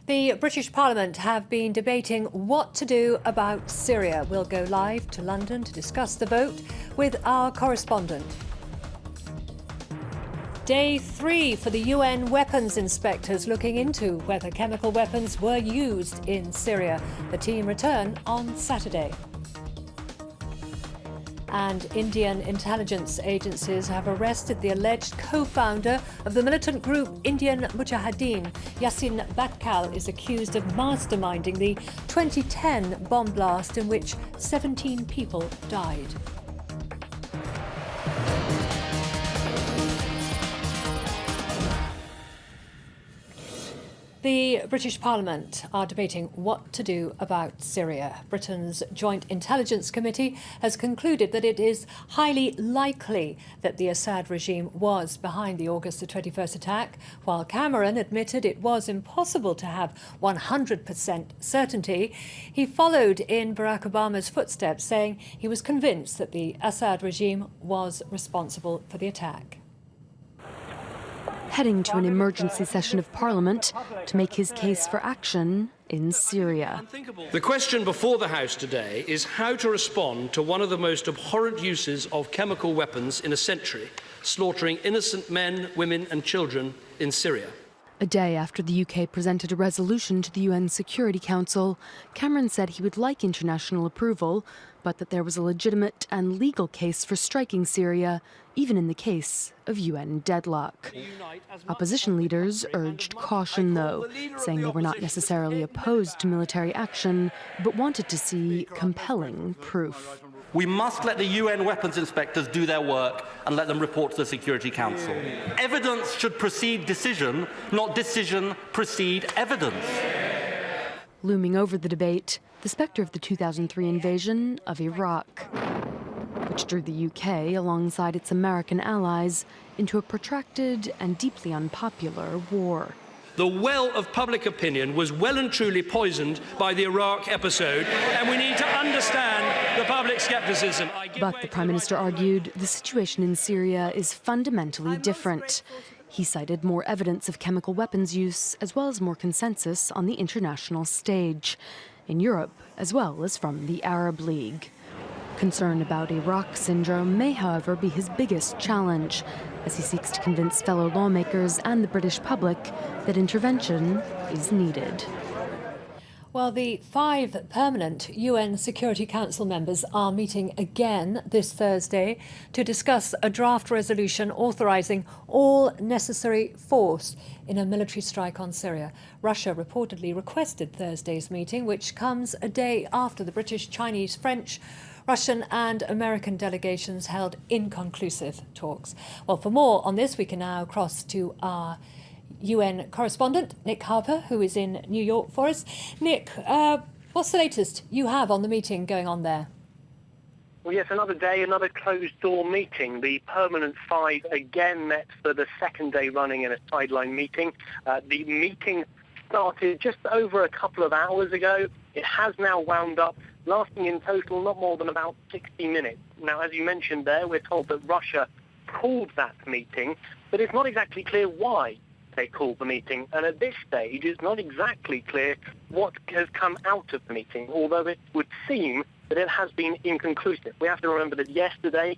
The British Parliament have been debating what to do about Syria. We'll go live to London to discuss the vote with our correspondent. Day 3 for the UN weapons inspectors looking into whether chemical weapons were used in Syria. The team return on Saturday. And Indian intelligence agencies have arrested the alleged co-founder of the militant group Indian Mujahideen. Yasin Bhatkal is accused of masterminding the 2010 bomb blast in which 17 people died. The British Parliament are debating what to do about Syria. Britain's Joint Intelligence Committee has concluded that it is highly likely that the Assad regime was behind the August the 21st attack, while Cameron admitted it was impossible to have 100% certainty. He followed in Barack Obama's footsteps, saying he was convinced that the Assad regime was responsible for the attack. Heading to an emergency session of Parliament to make his case for action in Syria. The question before the House today is how to respond to one of the most abhorrent uses of chemical weapons in a century, slaughtering innocent men, women and children in Syria. A day after the UK presented a resolution to the UN Security Council, Cameron said he would like international approval, but that there was a legitimate and legal case for striking Syria, even in the case of UN deadlock. Opposition leaders urged caution, though, saying they were not necessarily opposed to military action, but wanted to see compelling proof. We must let the UN weapons inspectors do their work and let them report to the Security Council. Evidence should precede decision, not decision precede evidence. Looming over the debate, the spectre of the 2003 invasion of Iraq, which drew the UK, alongside its American allies, into a protracted and deeply unpopular war. The well of public opinion was well and truly poisoned by the Iraq episode, and we need to understand the public scepticism. But the Prime Minister argued the situation in Syria is fundamentally different. He cited more evidence of chemical weapons use, as well as more consensus on the international stage, in Europe as well as from the Arab League. Concern about Iraq syndrome may, however, be his biggest challenge, as he seeks to convince fellow lawmakers and the British public that intervention is needed. Well, the 5 permanent UN Security Council members are meeting again this Thursday to discuss a draft resolution authorising all necessary force in a military strike on Syria. Russia reportedly requested Thursday's meeting, which comes a day after the British, Chinese, French, Russian and American delegations held inconclusive talks. Well, for more on this, we can now cross to our UN correspondent, Nick Harper, who is in New York for us. Nick, what's the latest you have on the meeting going on there? Well, yes, another day, another closed-door meeting. The permanent 5 again met for the second day running in a sideline meeting. The meeting started just over a couple of hours ago. It has now wound up, lasting in total not more than about 60 minutes. Now, as you mentioned there, we're told that Russia called that meeting, but it's not exactly clear why they called the meeting. And at this stage, it's not exactly clear what has come out of the meeting, although it would seem that it has been inconclusive. We have to remember that yesterday,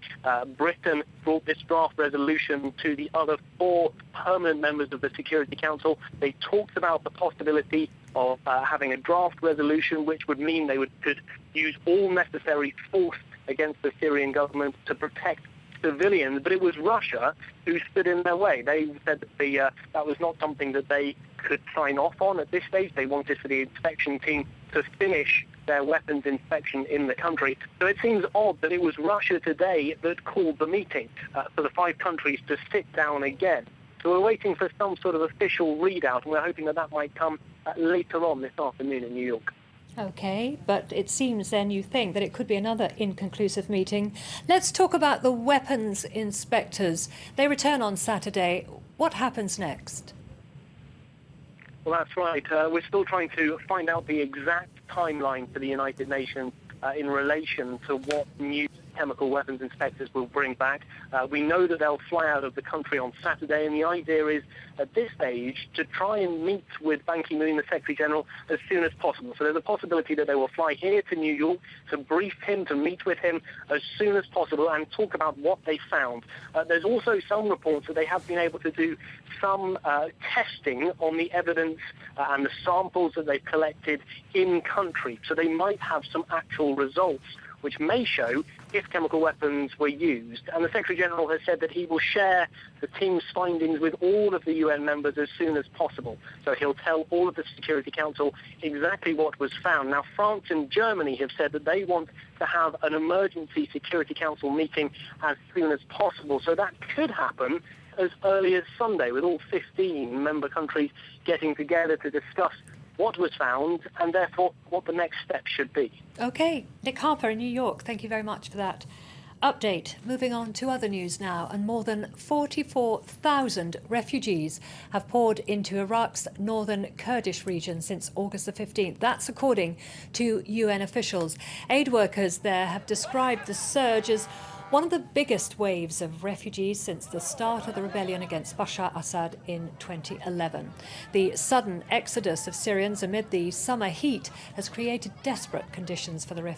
Britain brought this draft resolution to the other 4 permanent members of the Security Council. They talked about the possibility of having a draft resolution, which would mean they could use all necessary force against the Syrian government to protect civilians, but it was Russia who stood in their way. They said that that was not something that they could sign off on at this stage. They wanted for the inspection team to finish their weapons inspection in the country. So it seems odd that it was Russia today that called the meeting for the 5 countries to sit down again. So we're waiting for some sort of official readout, and we're hoping that that might come later on this afternoon in New York. OK, but it seems then you think that it could be another inconclusive meeting. Let's talk about the weapons inspectors. They return on Saturday. What happens next? Well, that's right. We're still trying to find out the exact timeline for the United Nations in relation to what news chemical weapons inspectors will bring back. We know that they'll fly out of the country on Saturday, and the idea is, at this stage, to try and meet with Ban Ki-moon, the Secretary General, as soon as possible. So there's a possibility that they will fly here to New York to brief him, to meet with him as soon as possible and talk about what they found. There's also some reports that they have been able to do some testing on the evidence and the samples that they've collected in country. So they might have some actual results which may show if chemical weapons were used. And the Secretary-General has said that he will share the team's findings with all of the UN members as soon as possible. So he'll tell all of the Security Council exactly what was found. Now, France and Germany have said that they want to have an emergency Security Council meeting as soon as possible. So that could happen as early as Sunday, with all 15 member countries getting together to discuss what was found and therefore what the next step should be. OK, Nick Harper in New York, thank you very much for that update. Moving on to other news now, and more than 44,000 refugees have poured into Iraq's northern Kurdish region since August the 15th. That's according to UN officials. Aid workers there have described the surge as one of the biggest waves of refugees since the start of the rebellion against Bashar Assad in 2011. The sudden exodus of Syrians amid the summer heat has created desperate conditions for the refugees.